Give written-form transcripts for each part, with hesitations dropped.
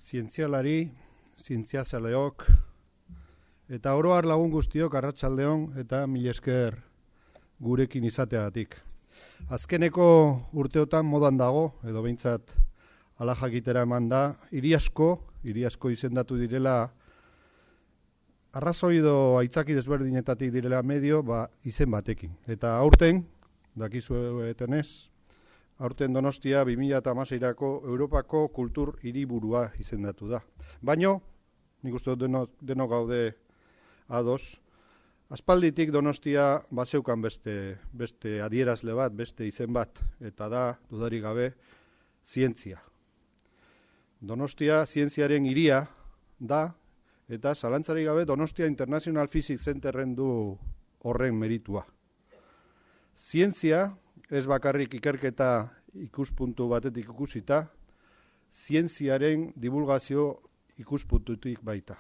zientzialari, zientziazaleok, eta oroar lagun guztiok arratsaldeon eta mila esker gurekin izateagatik. Azkeneko urteotan modan dago, edo behintzat ala jakitera eman da, hiri asko izendatu direla, arrazoi edo aitzaki desberdinetatik direla medio, izen batekin. Eta aurten, dakizuetenez, aurten Donostia 2016ko Europako kultur hiriburua izendatu da. Baino, nik uste dut denok gaude ados, aspalditik Donostia bazeukan beste adierazle bat, beste izen bat, eta da, dudarik gabe, zientzia. Donostia zientziaren hiria da, eta zalantzarik gabe Donostia International Physics Centerren du horren meritua. Zientzia, ez bakarrik ikerketa ikuspuntu batetik ikusita, zientziaren divulgazio ikuspuntutik baita.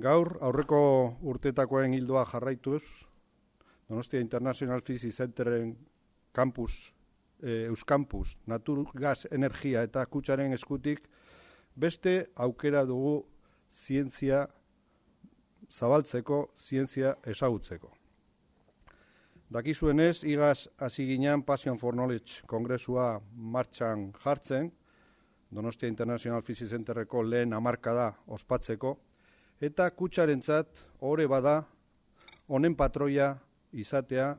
Gaur, aurreko urtetakoen hildoa jarraituz, Donostia International Physics Centerren campus, Euskampus, naturgaz energia eta kutsaren eskutik, beste aukera dugu zientzia zabaltzeko, zientzia ezagutzeko. Dakizuenez, igaz hasi ginen Passion for Knowledge kongresua martxan jartzen, Donostia International Physics Centerreko lehen hamarkada ospatzeko, eta kutsarentzat ore bada honen patroia izatea,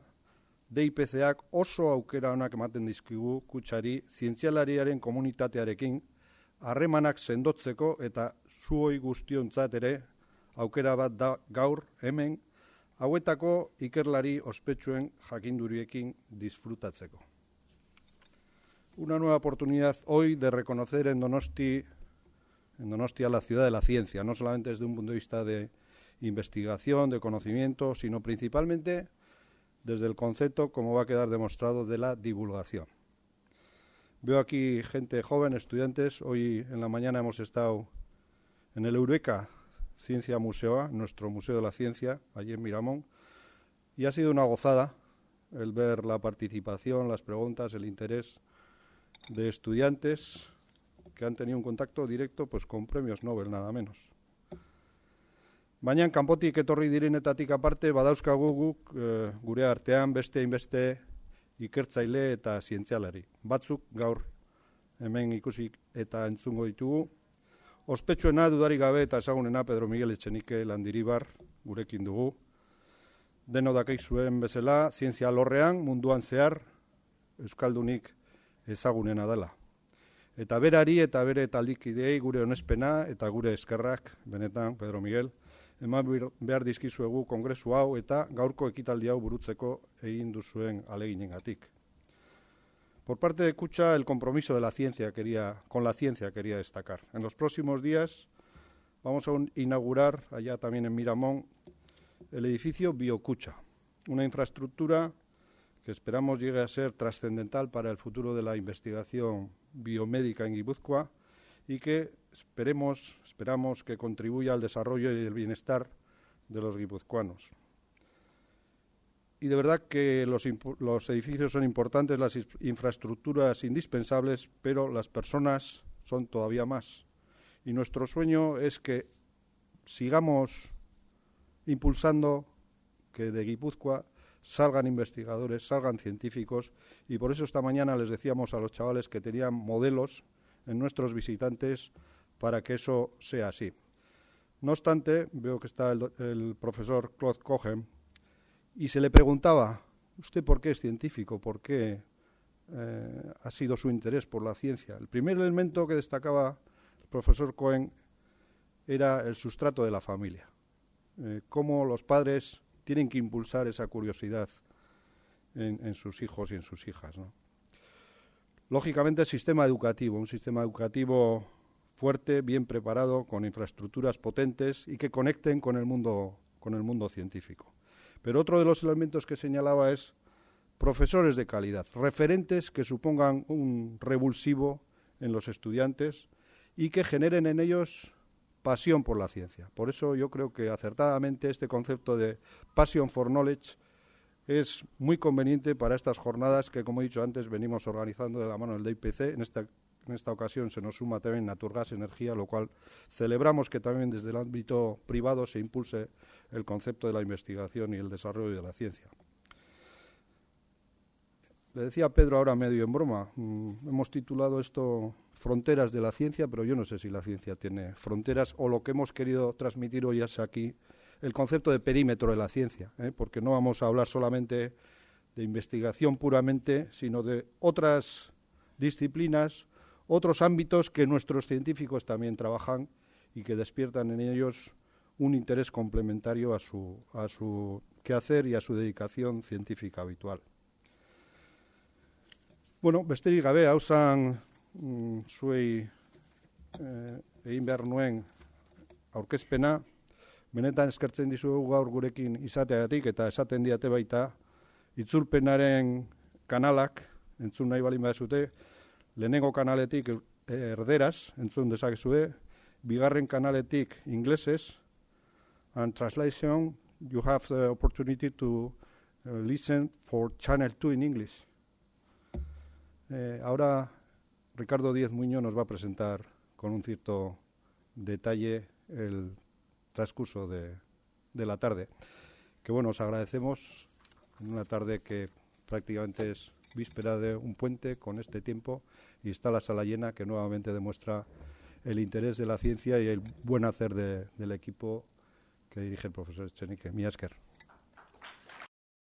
DIPC-ak oso aukera onak ematen dizkigu kutsari zientzialariaren komunitatearekin harremanak sendotzeko eta zuoi guztiontzat ere aukera bat da gaur hemen hauetako ikerlari ospetsuen jakinduriekin disfrutatzeko. Una nueva oportunidad hoy de reconocer en Donostia la ciudad de la ciencia, no solamente desde un punto de vista de investigación, de conocimiento, sino principalmente desde el concepto, como va a quedar demostrado, de la divulgación. Veo aquí gente joven, estudiantes. Hoy en la mañana hemos estado en el Eureka Ciencia Museoa, nuestro Museo de la Ciencia, allí en Miramón, y ha sido una gozada el ver la participación, las preguntas, el interés de estudiantes que han tenido un contacto directo pues, con premios Nobel, nada menos. Baina kanpotik etorri direnetatik aparte badauzkagu guk gure artean beste ikertzaile eta zientzialari. Batzuk gaur hemen ikusi eta entzungo ditugu. Ospetsuena dudarik gabe eta ezagunena Pedro Miguel Etxenike Landiribar gurekin dugu. Deno dakaizuen bezala, zientzia alorrean munduan zehar euskaldunik ezagunena dela. Eta berari eta bere taldikideei gure onespena eta gure eskerrak, benetan Pedro Miguel, eman behar dizkizuegu kongresu hau eta gaurko ekitaldi hau burutzeko egin duzuen ahaleginengatik. Por parte de Kutxa, el compromiso de la ciencia con la ciencia quería destacar. En los próximos días vamos a inaugurar, allá también en Miramón, el edificio BioKutxa, una infraestructura que esperamos llegue a ser trascendental para el futuro de la investigación biomédica en Guipúzcoa y que esperamos que contribuya al desarrollo y el bienestar de los guipuzcoanos. Y de verdad que los edificios son importantes, las infraestructuras indispensables, pero las personas son todavía más. Y nuestro sueño es que sigamos impulsando que de Guipúzcoa salgan investigadores, salgan científicos, y por eso esta mañana les decíamos a los chavales que tenían modelos en nuestros visitantes para que eso sea así. No obstante, veo que está el profesor Claude Cohen y se le preguntaba, ¿usted por qué es científico? ¿Por qué ha sido su interés por la ciencia? El primer elemento que destacaba el profesor Cohen era el sustrato de la familia, cómo los padres tienen que impulsar esa curiosidad en sus hijos y en sus hijas, ¿no? Lógicamente el sistema educativo, un sistema educativo fuerte, bien preparado, con infraestructuras potentes y que conecten con el mundo científico. Pero otro de los elementos que señalaba es profesores de calidad, referentes que supongan un revulsivo en los estudiantes y que generen en ellos pasión por la ciencia. Por eso yo creo que acertadamente este concepto de Passion for Knowledge es muy conveniente para estas jornadas que, como he dicho antes, venimos organizando de la mano del DIPC, en en esta ocasión se nos suma también Naturgas Energía, lo cual celebramos que también desde el ámbito privado se impulse el concepto de la investigación y el desarrollo de la ciencia. Le decía a Pedro ahora medio en broma, hemos titulado esto Fronteras de la Ciencia, pero yo no sé si la ciencia tiene fronteras o lo que hemos querido transmitir hoy es aquí el concepto de perímetro de la ciencia, porque no vamos a hablar solamente de investigación puramente, sino de otras disciplinas, otros ámbitos que nuestros científicos también trabajan y que despiertan en ellos un interés complementario a su quehacer y a su dedicación científica habitual. Bueno, besterik gabe, hau zan zuei egin behar nuen aurkezpena, benetan eskertzen dizuegu gaur gurekin izateagatik eta esaten diate baita itzulpenaren kanalak, entzun nahi balin badezute, lehenengo kanaletik erderaz, entzun dezakezue, bigarren kanaletik inglesez, and translation, you have the opportunity to listen for Channel 2 in English. Ahora Ricardo Díez Muñoz nos va a presentar con un cierto detalle el transcurso de la tarde. Que bueno, os agradecemos en una tarde que prácticamente es víspera de un puente con este tiempo y está la sala llena, que nuevamente demuestra el interés de la ciencia y el buen hacer del equipo que dirige el profesor Echenique. Mila esker.